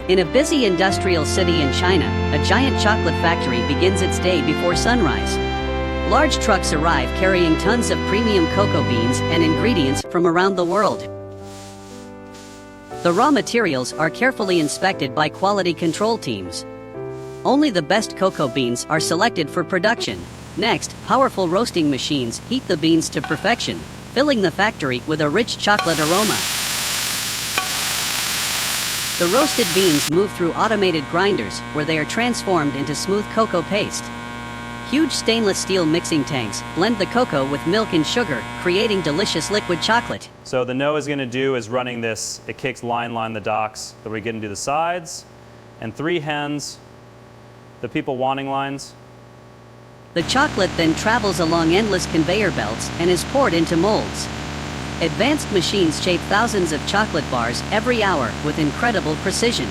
In a busy industrial city in China, a giant chocolate factory begins its day before sunrise. Large trucks arrive carrying tons of premium cocoa beans and ingredients from around the world. The raw materials are carefully inspected by quality control teams. Only the best cocoa beans are selected for production. Next, powerful roasting machines heat the beans to perfection, filling the factory with a rich chocolate aroma. The roasted beans move through automated grinders, where they are transformed into smooth cocoa paste. Huge stainless steel mixing tanks blend the cocoa with milk and sugar, creating delicious liquid chocolate. So the No is going to do is running this, it kicks line the docks, that we get into the sides, and 3 hens, the people wanting lines. The chocolate then travels along endless conveyor belts and is poured into molds. Advanced machines shape thousands of chocolate bars every hour with incredible precision.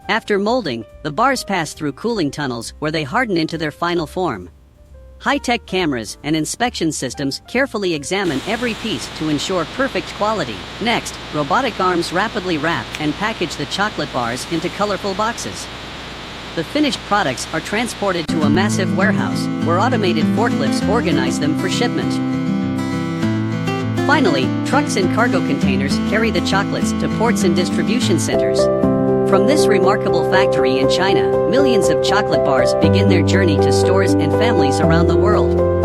After molding, the bars pass through cooling tunnels where they harden into their final form. High-tech cameras and inspection systems carefully examine every piece to ensure perfect quality. Next, robotic arms rapidly wrap and package the chocolate bars into colorful boxes. The finished products are transported to a massive warehouse, where automated forklifts organize them for shipment. Finally, trucks and cargo containers carry the chocolates to ports and distribution centers. From this remarkable factory in China, millions of chocolate bars begin their journey to stores and families around the world.